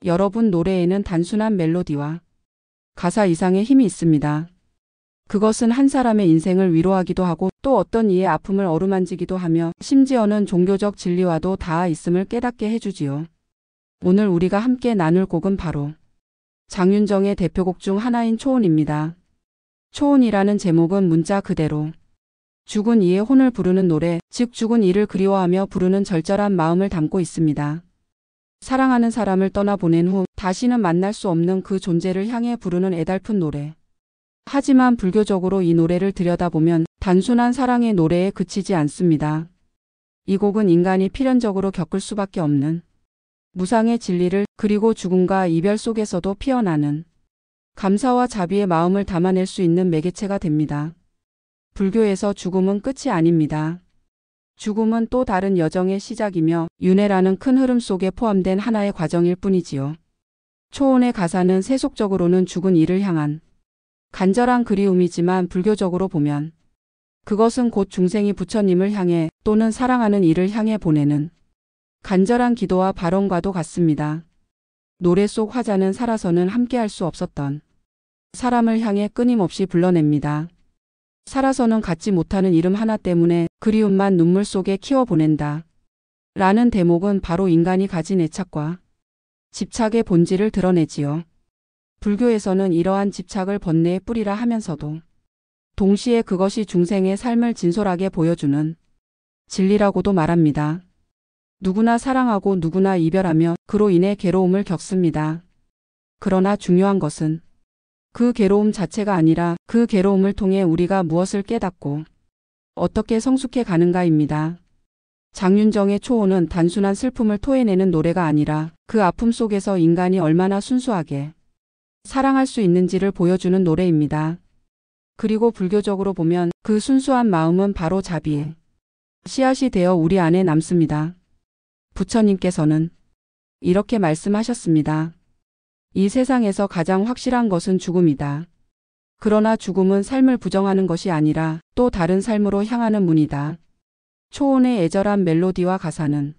여러분, 노래에는 단순한 멜로디와 가사 이상의 힘이 있습니다. 그것은 한 사람의 인생을 위로하기도 하고 또 어떤 이의 아픔을 어루만지기도 하며 심지어는 종교적 진리와도 닿아 있음을 깨닫게 해주지요. 오늘 우리가 함께 나눌 곡은 바로 장윤정의 대표곡 중 하나인 초혼입니다. 초혼이라는 제목은 문자 그대로 죽은 이의 혼을 부르는 노래, 즉 죽은 이를 그리워하며 부르는 절절한 마음을 담고 있습니다. 사랑하는 사람을 떠나보낸 후 다시는 만날 수 없는 그 존재를 향해 부르는 애달픈 노래. 하지만 불교적으로 이 노래를 들여다보면 단순한 사랑의 노래에 그치지 않습니다. 이 곡은 인간이 필연적으로 겪을 수밖에 없는 무상의 진리를, 그리고 죽음과 이별 속에서도 피어나는 감사와 자비의 마음을 담아낼 수 있는 매개체가 됩니다. 불교에서 죽음은 끝이 아닙니다. 죽음은 또 다른 여정의 시작이며 윤회라는 큰 흐름 속에 포함된 하나의 과정일 뿐이지요. 초혼의 가사는 세속적으로는 죽은 이를 향한 간절한 그리움이지만 불교적으로 보면 그것은 곧 중생이 부처님을 향해 또는 사랑하는 이를 향해 보내는 간절한 기도와 발언과도 같습니다. 노래 속 화자는 살아서는 함께할 수 없었던 사람을 향해 끊임없이 불러냅니다. 살아서는 갖지 못하는 이름 하나 때문에 그리움만 눈물 속에 키워보낸다. 라는 대목은 바로 인간이 가진 애착과 집착의 본질을 드러내지요. 불교에서는 이러한 집착을 번뇌의 뿌리라 하면서도 동시에 그것이 중생의 삶을 진솔하게 보여주는 진리라고도 말합니다. 누구나 사랑하고 누구나 이별하며 그로 인해 괴로움을 겪습니다. 그러나 중요한 것은 그 괴로움 자체가 아니라 그 괴로움을 통해 우리가 무엇을 깨닫고 어떻게 성숙해 가는가입니다. 장윤정의 초혼은 단순한 슬픔을 토해내는 노래가 아니라 그 아픔 속에서 인간이 얼마나 순수하게 사랑할 수 있는지를 보여주는 노래입니다. 그리고 불교적으로 보면 그 순수한 마음은 바로 자비의 씨앗이 되어 우리 안에 남습니다. 부처님께서는 이렇게 말씀하셨습니다. 이 세상에서 가장 확실한 것은 죽음이다. 그러나 죽음은 삶을 부정하는 것이 아니라 또 다른 삶으로 향하는 문이다. 초혼의 애절한 멜로디와 가사는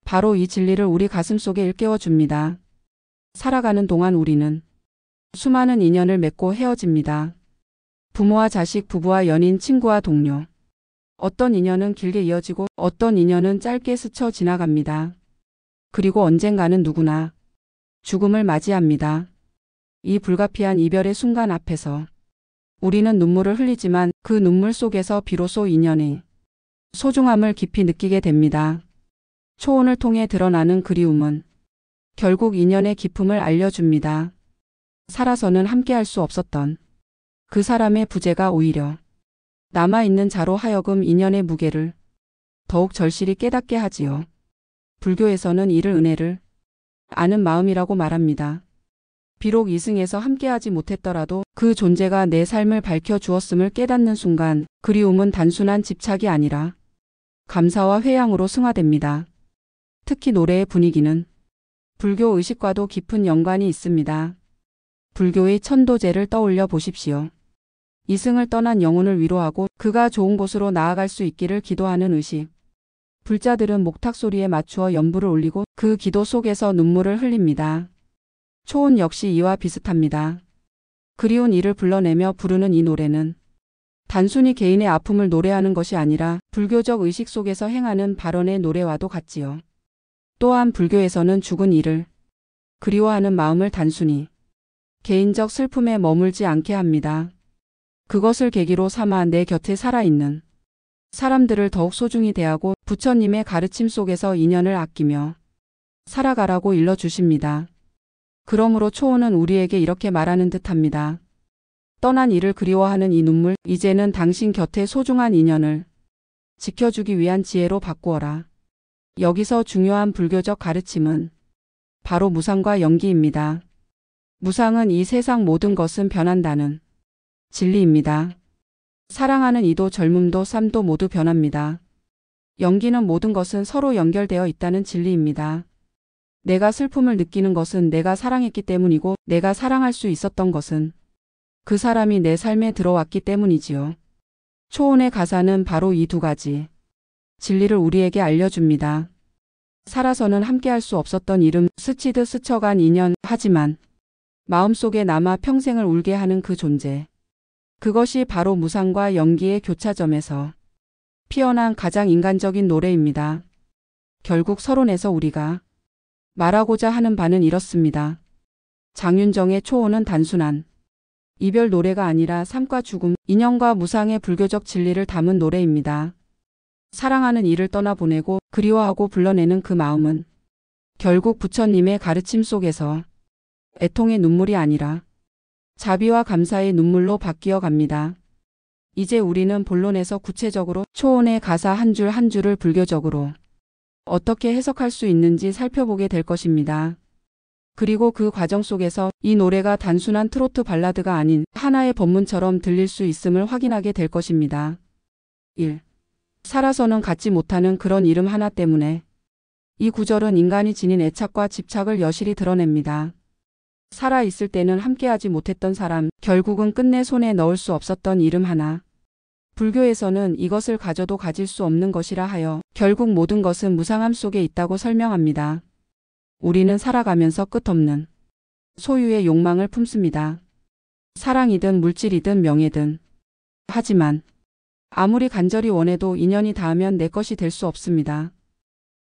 바로 이 진리를 우리 가슴속에 일깨워 줍니다. 살아가는 동안 우리는 수많은 인연을 맺고 헤어집니다. 부모와 자식, 부부와 연인, 친구와 동료. 어떤 인연은 길게 이어지고 어떤 인연은 짧게 스쳐 지나갑니다. 그리고 언젠가는 누구나 죽음을 맞이합니다. 이 불가피한 이별의 순간 앞에서 우리는 눈물을 흘리지만 그 눈물 속에서 비로소 인연의 소중함을 깊이 느끼게 됩니다. 초혼을 통해 드러나는 그리움은 결국 인연의 깊음을 알려줍니다. 살아서는 함께할 수 없었던 그 사람의 부재가 오히려 남아있는 자로 하여금 인연의 무게를 더욱 절실히 깨닫게 하지요. 불교에서는 이를 은혜를 아는 마음이라고 말합니다. 비록 이승에서 함께하지 못했더라도 그 존재가 내 삶을 밝혀주었음을 깨닫는 순간 그리움은 단순한 집착이 아니라 감사와 회양으로 승화됩니다. 특히 노래의 분위기는 불교 의식과도 깊은 연관이 있습니다. 불교의 천도제를 떠올려 보십시오. 이승을 떠난 영혼을 위로하고 그가 좋은 곳으로 나아갈 수 있기를 기도하는 의식. 불자들은 목탁 소리에 맞추어 연부를 올리고 그 기도 속에서 눈물을 흘립니다. 초혼 역시 이와 비슷합니다. 그리운 이를 불러내며 부르는 이 노래는 단순히 개인의 아픔을 노래하는 것이 아니라 불교적 의식 속에서 행하는 발언의 노래와도 같지요. 또한 불교에서는 죽은 이를 그리워하는 마음을 단순히 개인적 슬픔에 머물지 않게 합니다. 그것을 계기로 삼아 내 곁에 살아있는 사람들을 더욱 소중히 대하고 부처님의 가르침 속에서 인연을 아끼며 살아가라고 일러주십니다. 그러므로 초혼은 우리에게 이렇게 말하는 듯합니다. 떠난 이를 그리워하는 이 눈물, 이제는 당신 곁에 소중한 인연을 지켜주기 위한 지혜로 바꾸어라. 여기서 중요한 불교적 가르침은 바로 무상과 영기입니다. 무상은 이 세상 모든 것은 변한다는 진리입니다. 사랑하는 이도 젊음도 삶도 모두 변합니다. 영기는 모든 것은 서로 연결되어 있다는 진리입니다. 내가 슬픔을 느끼는 것은 내가 사랑했기 때문이고 내가 사랑할 수 있었던 것은 그 사람이 내 삶에 들어왔기 때문이지요. 초혼의 가사는 바로 이 두 가지 진리를 우리에게 알려줍니다. 살아서는 함께할 수 없었던 이름, 스치듯 스쳐간 인연, 하지만 마음속에 남아 평생을 울게 하는 그 존재. 그것이 바로 무상과 연기의 교차점에서 피어난 가장 인간적인 노래입니다. 결국 서론에서 우리가 말하고자 하는 바는 이렇습니다. 장윤정의 초혼은 단순한 이별 노래가 아니라 삶과 죽음, 인연과 무상의 불교적 진리를 담은 노래입니다. 사랑하는 이를 떠나보내고 그리워하고 불러내는 그 마음은 결국 부처님의 가르침 속에서 애통의 눈물이 아니라 자비와 감사의 눈물로 바뀌어 갑니다. 이제 우리는 본론에서 구체적으로 초혼의 가사 한 줄 한 줄을 불교적으로 어떻게 해석할 수 있는지 살펴보게 될 것입니다. 그리고 그 과정 속에서 이 노래가 단순한 트로트 발라드가 아닌 하나의 법문처럼 들릴 수 있음을 확인하게 될 것입니다. 1. 살아서는 갖지 못하는 그런 이름 하나 때문에. 이 구절은 인간이 지닌 애착과 집착을 여실히 드러냅니다. 살아있을 때는 함께하지 못했던 사람, 결국은 끝내 손에 넣을 수 없었던 이름 하나. 불교에서는 이것을 가져도 가질 수 없는 것이라 하여 결국 모든 것은 무상함 속에 있다고 설명합니다. 우리는 살아가면서 끝없는 소유의 욕망을 품습니다. 사랑이든 물질이든 명예든. 하지만 아무리 간절히 원해도 인연이 닿으면 내 것이 될 수 없습니다.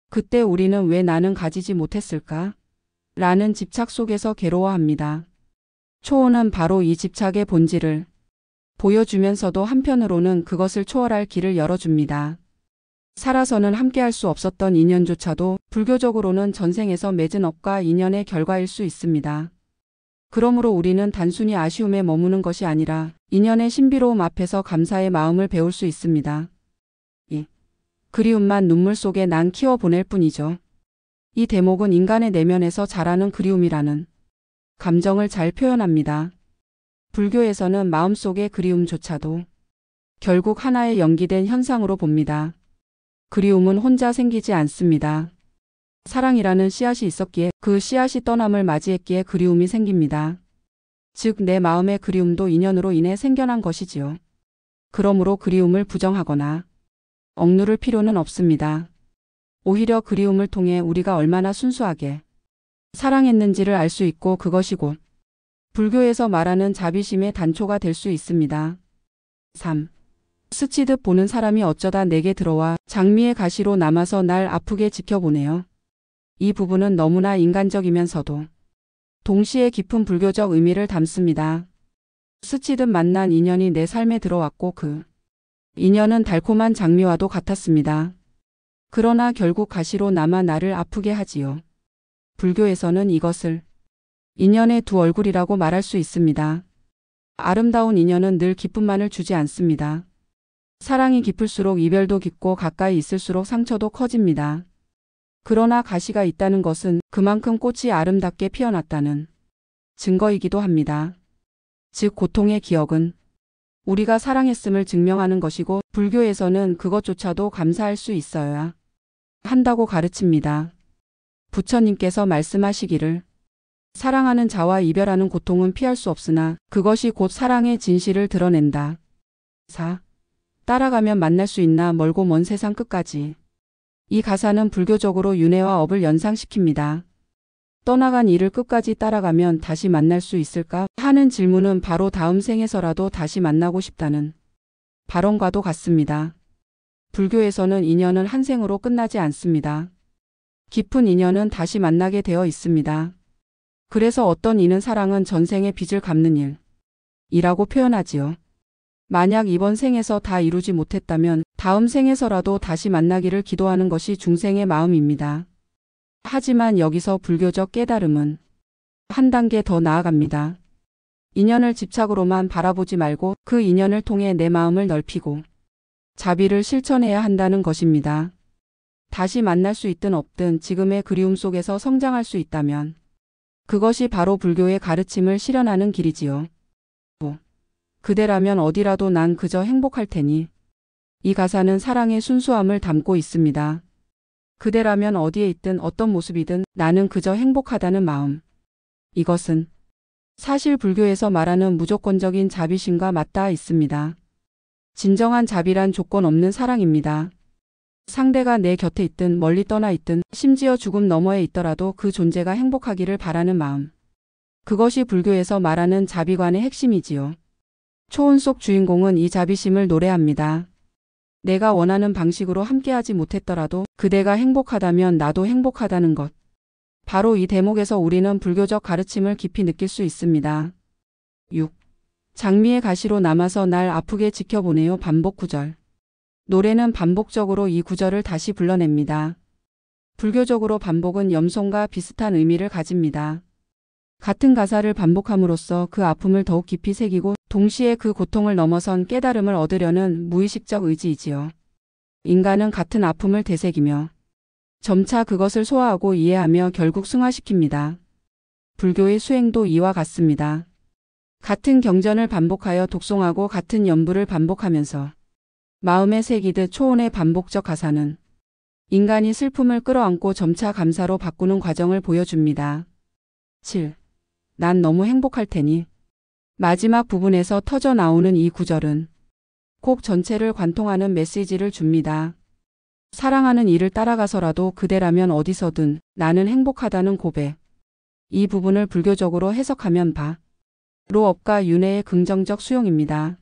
그때 우리는 왜 나는 가지지 못했을까? 라는 집착 속에서 괴로워합니다. 초혼은 바로 이 집착의 본질을 보여주면서도 한편으로는 그것을 초월할 길을 열어줍니다. 살아서는 함께할 수 없었던 인연조차도 불교적으로는 전생에서 맺은 업과 인연의 결과일 수 있습니다. 그러므로 우리는 단순히 아쉬움에 머무는 것이 아니라 인연의 신비로움 앞에서 감사의 마음을 배울 수 있습니다. 이 그리움만 눈물 속에 난 키워보낼 뿐이죠. 이 대목은 인간의 내면에서 자라는 그리움이라는 감정을 잘 표현합니다. 불교에서는 마음속의 그리움조차도 결국 하나의 연기된 현상으로 봅니다. 그리움은 혼자 생기지 않습니다. 사랑이라는 씨앗이 있었기에 그 씨앗이 떠남을 맞이했기에 그리움이 생깁니다. 즉 내 마음의 그리움도 인연으로 인해 생겨난 것이지요. 그러므로 그리움을 부정하거나 억누를 필요는 없습니다. 오히려 그리움을 통해 우리가 얼마나 순수하게 사랑했는지를 알 수 있고 그것이 곧 불교에서 말하는 자비심의 단초가 될 수 있습니다. 3. 스치듯 보는 사람이 어쩌다 내게 들어와 장미의 가시로 남아서 날 아프게 지켜보네요. 이 부분은 너무나 인간적이면서도 동시에 깊은 불교적 의미를 담습니다. 스치듯 만난 인연이 내 삶에 들어왔고 그 인연은 달콤한 장미와도 같았습니다. 그러나 결국 가시로 남아 나를 아프게 하지요. 불교에서는 이것을 인연의 두 얼굴이라고 말할 수 있습니다. 아름다운 인연은 늘 기쁨만을 주지 않습니다. 사랑이 깊을수록 이별도 깊고 가까이 있을수록 상처도 커집니다. 그러나 가시가 있다는 것은 그만큼 꽃이 아름답게 피어났다는 증거이기도 합니다. 즉 고통의 기억은 우리가 사랑했음을 증명하는 것이고 불교에서는 그것조차도 감사할 수 있어야 한다고 가르칩니다. 부처님께서 말씀하시기를 사랑하는 자와 이별하는 고통은 피할 수 없으나 그것이 곧 사랑의 진실을 드러낸다. 4. 따라가면 만날 수 있나 멀고 먼 세상 끝까지. 이 가사는 불교적으로 윤회와 업을 연상시킵니다. 떠나간 이를 끝까지 따라가면 다시 만날 수 있을까 하는 질문은 바로 다음 생에서라도 다시 만나고 싶다는 발언과도 같습니다. 불교에서는 인연은 한 생으로 끝나지 않습니다. 깊은 인연은 다시 만나게 되어 있습니다. 그래서 어떤 이는 사랑은 전생의 빚을 갚는 일이라고 표현하지요. 만약 이번 생에서 다 이루지 못했다면 다음 생에서라도 다시 만나기를 기도하는 것이 중생의 마음입니다. 하지만 여기서 불교적 깨달음은 한 단계 더 나아갑니다. 인연을 집착으로만 바라보지 말고 그 인연을 통해 내 마음을 넓히고 자비를 실천해야 한다는 것입니다. 다시 만날 수 있든 없든 지금의 그리움 속에서 성장할 수 있다면 그것이 바로 불교의 가르침을 실현하는 길이지요. 그대라면 어디라도 난 그저 행복할 테니. 이 가사는 사랑의 순수함을 담고 있습니다. 그대라면 어디에 있든 어떤 모습이든 나는 그저 행복하다는 마음. 이것은 사실 불교에서 말하는 무조건적인 자비심과 맞닿아 있습니다. 진정한 자비란 조건 없는 사랑입니다. 상대가 내 곁에 있든 멀리 떠나 있든 심지어 죽음 너머에 있더라도 그 존재가 행복하기를 바라는 마음. 그것이 불교에서 말하는 자비관의 핵심이지요. 초혼 속 주인공은 이 자비심을 노래합니다. 내가 원하는 방식으로 함께하지 못했더라도 그대가 행복하다면 나도 행복하다는 것. 바로 이 대목에서 우리는 불교적 가르침을 깊이 느낄 수 있습니다. 6. 장미의 가시로 남아서 날 아프게 지켜보네요. 반복 구절. 노래는 반복적으로 이 구절을 다시 불러냅니다. 불교적으로 반복은 염송과 비슷한 의미를 가집니다. 같은 가사를 반복함으로써 그 아픔을 더욱 깊이 새기고 동시에 그 고통을 넘어선 깨달음을 얻으려는 무의식적 의지이지요. 인간은 같은 아픔을 되새기며 점차 그것을 소화하고 이해하며 결국 승화시킵니다. 불교의 수행도 이와 같습니다. 같은 경전을 반복하여 독송하고 같은 연부를 반복하면서 마음에 새기듯 초혼의 반복적 가사는 인간이 슬픔을 끌어안고 점차 감사로 바꾸는 과정을 보여줍니다. 7. 난 너무 행복할 테니. 마지막 부분에서 터져 나오는 이 구절은 곡 전체를 관통하는 메시지를 줍니다. 사랑하는 이를 따라가서라도 그대라면 어디서든 나는 행복하다는 고백. 이 부분을 불교적으로 해석하면 바로 업과 윤회의 긍정적 수용입니다.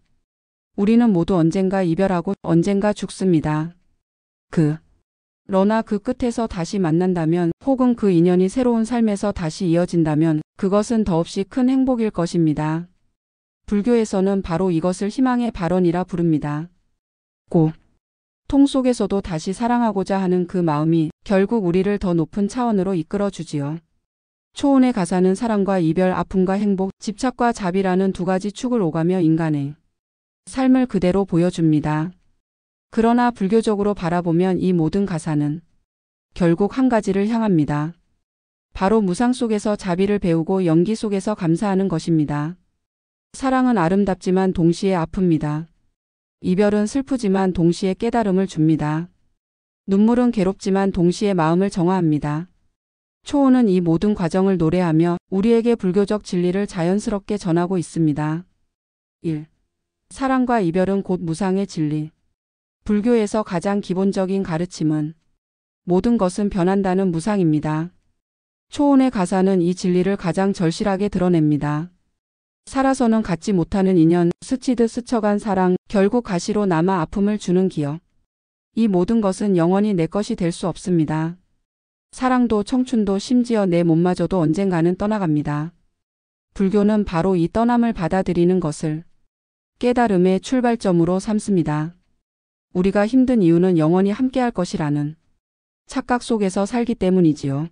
우리는 모두 언젠가 이별하고 언젠가 죽습니다. 그러나 그 끝에서 다시 만난다면 혹은 그 인연이 새로운 삶에서 다시 이어진다면 그것은 더없이 큰 행복일 것입니다. 불교에서는 바로 이것을 희망의 발원이라 부릅니다. 고통 속에서도 다시 사랑하고자 하는 그 마음이 결국 우리를 더 높은 차원으로 이끌어 주지요. 초혼의 가사는 사랑과 이별, 아픔과 행복, 집착과 자비라는 두 가지 축을 오가며 인간의 삶을 그대로 보여줍니다. 그러나 불교적으로 바라보면 이 모든 가사는 결국 한 가지를 향합니다. 바로 무상 속에서 자비를 배우고 연기 속에서 감사하는 것입니다. 사랑은 아름답지만 동시에 아픕니다. 이별은 슬프지만 동시에 깨달음을 줍니다. 눈물은 괴롭지만 동시에 마음을 정화합니다. 초혼은 이 모든 과정을 노래하며 우리에게 불교적 진리를 자연스럽게 전하고 있습니다. 1. 사랑과 이별은 곧 무상의 진리. 불교에서 가장 기본적인 가르침은 모든 것은 변한다는 무상입니다. 초혼의 가사는 이 진리를 가장 절실하게 드러냅니다. 살아서는 갖지 못하는 인연, 스치듯 스쳐간 사랑, 결국 가시로 남아 아픔을 주는 기억. 이 모든 것은 영원히 내 것이 될 수 없습니다. 사랑도 청춘도 심지어 내 몸마저도 언젠가는 떠나갑니다. 불교는 바로 이 떠남을 받아들이는 것을 깨달음의 출발점으로 삼습니다. 우리가 힘든 이유는 영원히 함께할 것이라는 착각 속에서 살기 때문이지요.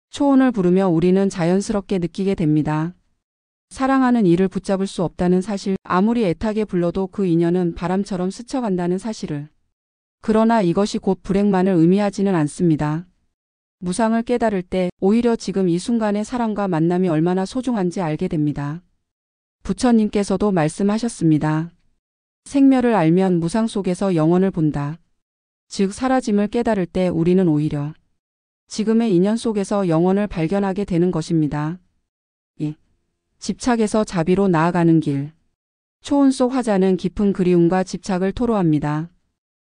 초혼을 부르며 우리는 자연스럽게 느끼게 됩니다. 사랑하는 이를 붙잡을 수 없다는 사실, 아무리 애타게 불러도 그 인연은 바람처럼 스쳐간다는 사실을. 그러나 이것이 곧 불행만을 의미하지는 않습니다. 무상을 깨달을 때 오히려 지금 이 순간의 사랑과 만남이 얼마나 소중한지 알게 됩니다. 부처님께서도 말씀하셨습니다. 생멸을 알면 무상 속에서 영원을 본다. 즉 사라짐을 깨달을 때 우리는 오히려 지금의 인연 속에서 영원을 발견하게 되는 것입니다. 2. 집착에서 자비로 나아가는 길. 초혼 속 화자는 깊은 그리움과 집착을 토로합니다.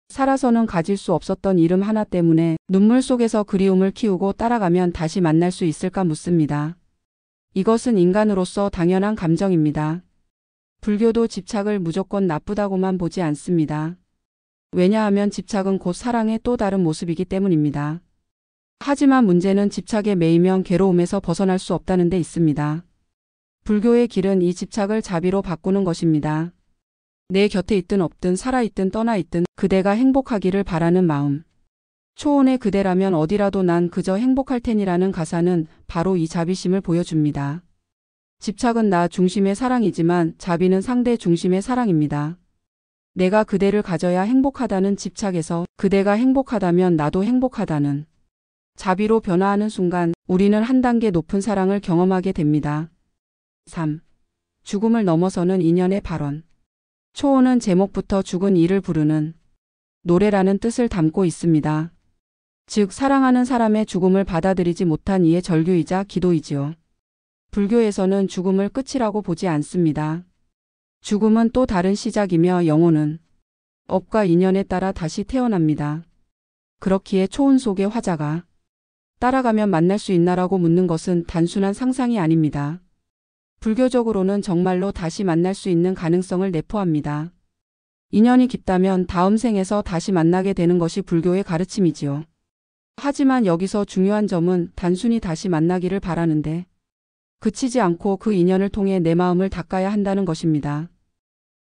살아서는 가질 수 없었던 이름 하나 때문에 눈물 속에서 그리움을 키우고 따라가면 다시 만날 수 있을까 묻습니다. 이것은 인간으로서 당연한 감정입니다. 불교도 집착을 무조건 나쁘다고만 보지 않습니다. 왜냐하면 집착은 곧 사랑의 또 다른 모습이기 때문입니다. 하지만 문제는 집착에 매이면 괴로움에서 벗어날 수 없다는 데 있습니다. 불교의 길은 이 집착을 자비로 바꾸는 것입니다. 내 곁에 있든 없든 살아있든 떠나있든 그대가 행복하기를 바라는 마음. 초혼의 그대라면 어디라도 난 그저 행복할 테니라는 가사는 바로 이 자비심을 보여줍니다. 집착은 나 중심의 사랑이지만 자비는 상대 중심의 사랑입니다. 내가 그대를 가져야 행복하다는 집착에서 그대가 행복하다면 나도 행복하다는 자비로 변화하는 순간 우리는 한 단계 높은 사랑을 경험하게 됩니다. 3. 죽음을 넘어서는 인연의 발원. 초혼은 제목부터 죽은 이를 부르는 노래라는 뜻을 담고 있습니다. 즉 사랑하는 사람의 죽음을 받아들이지 못한 이의 절규이자 기도이지요. 불교에서는 죽음을 끝이라고 보지 않습니다. 죽음은 또 다른 시작이며 영혼은 업과 인연에 따라 다시 태어납니다. 그렇기에 초혼 속의 화자가 따라가면 만날 수 있나라고 묻는 것은 단순한 상상이 아닙니다. 불교적으로는 정말로 다시 만날 수 있는 가능성을 내포합니다. 인연이 깊다면 다음 생에서 다시 만나게 되는 것이 불교의 가르침이지요. 하지만 여기서 중요한 점은 단순히 다시 만나기를 바라는데 그치지 않고 그 인연을 통해 내 마음을 닦아야 한다는 것입니다.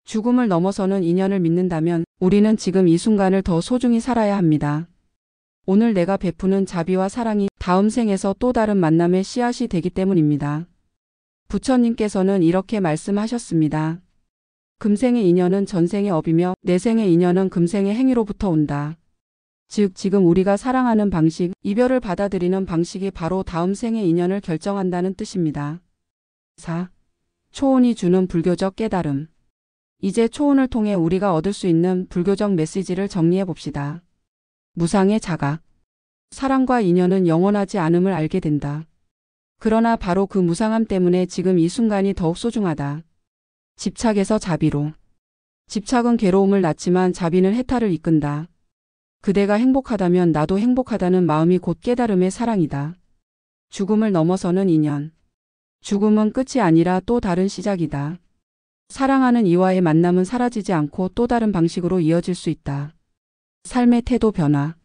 죽음을 넘어서는 인연을 믿는다면 우리는 지금 이 순간을 더 소중히 살아야 합니다. 오늘 내가 베푸는 자비와 사랑이 다음 생에서 또 다른 만남의 씨앗이 되기 때문입니다. 부처님께서는 이렇게 말씀하셨습니다. 금생의 인연은 전생의 업이며 내생의 인연은 금생의 행위로부터 온다. 즉 지금 우리가 사랑하는 방식, 이별을 받아들이는 방식이 바로 다음 생의 인연을 결정한다는 뜻입니다. 4. 초혼이 주는 불교적 깨달음. 이제 초혼을 통해 우리가 얻을 수 있는 불교적 메시지를 정리해 봅시다. 무상의 자각. 사랑과 인연은 영원하지 않음을 알게 된다. 그러나 바로 그 무상함 때문에 지금 이 순간이 더욱 소중하다. 집착에서 자비로. 집착은 괴로움을 낳지만 자비는 해탈을 이끈다. 그대가 행복하다면 나도 행복하다는 마음이 곧 깨달음의 사랑이다. 죽음을 넘어서는 인연. 죽음은 끝이 아니라 또 다른 시작이다. 사랑하는 이와의 만남은 사라지지 않고 또 다른 방식으로 이어질 수 있다. 삶의 태도 변화.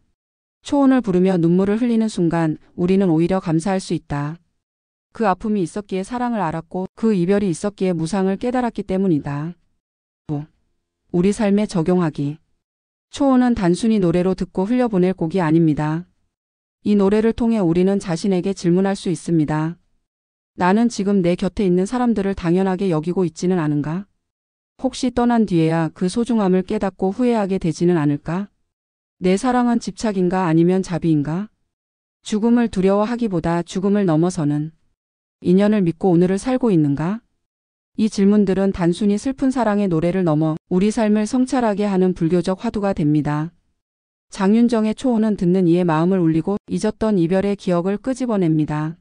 초혼을 부르며 눈물을 흘리는 순간 우리는 오히려 감사할 수 있다. 그 아픔이 있었기에 사랑을 알았고 그 이별이 있었기에 무상을 깨달았기 때문이다. 5. 우리 삶에 적용하기. 초혼은 단순히 노래로 듣고 흘려보낼 곡이 아닙니다. 이 노래를 통해 우리는 자신에게 질문할 수 있습니다. 나는 지금 내 곁에 있는 사람들을 당연하게 여기고 있지는 않은가? 혹시 떠난 뒤에야 그 소중함을 깨닫고 후회하게 되지는 않을까? 내 사랑은 집착인가 아니면 자비인가? 죽음을 두려워하기보다 죽음을 넘어서는 인연을 믿고 오늘을 살고 있는가? 이 질문들은 단순히 슬픈 사랑의 노래를 넘어 우리 삶을 성찰하게 하는 불교적 화두가 됩니다. 장윤정의 초혼은 듣는 이의 마음을 울리고 잊었던 이별의 기억을 끄집어냅니다.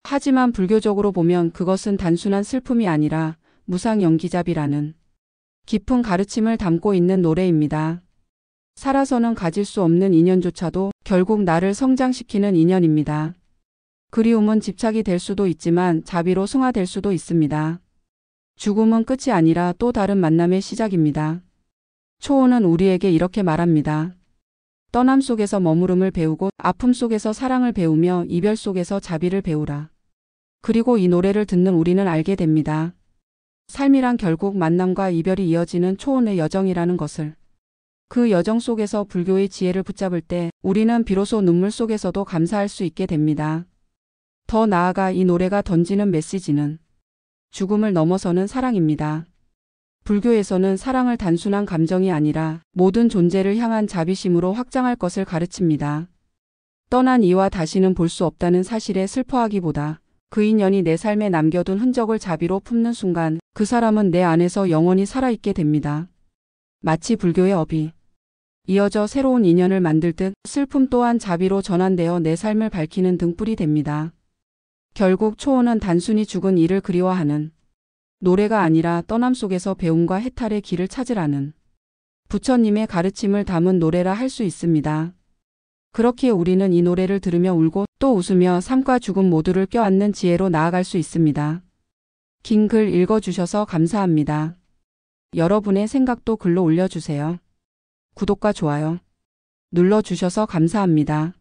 하지만 불교적으로 보면 그것은 단순한 슬픔이 아니라 무상연기잡이라는 깊은 가르침을 담고 있는 노래입니다. 살아서는 가질 수 없는 인연조차도 결국 나를 성장시키는 인연입니다. 그리움은 집착이 될 수도 있지만 자비로 승화될 수도 있습니다. 죽음은 끝이 아니라 또 다른 만남의 시작입니다. 초혼은 우리에게 이렇게 말합니다. 떠남 속에서 머무름을 배우고 아픔 속에서 사랑을 배우며 이별 속에서 자비를 배우라. 그리고 이 노래를 듣는 우리는 알게 됩니다. 삶이란 결국 만남과 이별이 이어지는 초혼의 여정이라는 것을. 그 여정 속에서 불교의 지혜를 붙잡을 때 우리는 비로소 눈물 속에서도 감사할 수 있게 됩니다. 더 나아가 이 노래가 던지는 메시지는 죽음을 넘어서는 사랑입니다. 불교에서는 사랑을 단순한 감정이 아니라 모든 존재를 향한 자비심으로 확장할 것을 가르칩니다. 떠난 이와 다시는 볼 수 없다는 사실에 슬퍼하기보다 그 인연이 내 삶에 남겨둔 흔적을 자비로 품는 순간 그 사람은 내 안에서 영원히 살아있게 됩니다. 마치 불교의 업이 이어져 새로운 인연을 만들 듯 슬픔 또한 자비로 전환되어 내 삶을 밝히는 등불이 됩니다. 결국 초혼은 단순히 죽은 이를 그리워하는 노래가 아니라 떠남 속에서 배움과 해탈의 길을 찾으라는 부처님의 가르침을 담은 노래라 할 수 있습니다. 그렇기에 우리는 이 노래를 들으며 울고 또 웃으며 삶과 죽음 모두를 껴안는 지혜로 나아갈 수 있습니다. 긴 글 읽어주셔서 감사합니다. 여러분의 생각도 글로 올려주세요. 구독과 좋아요 눌러주셔서 감사합니다.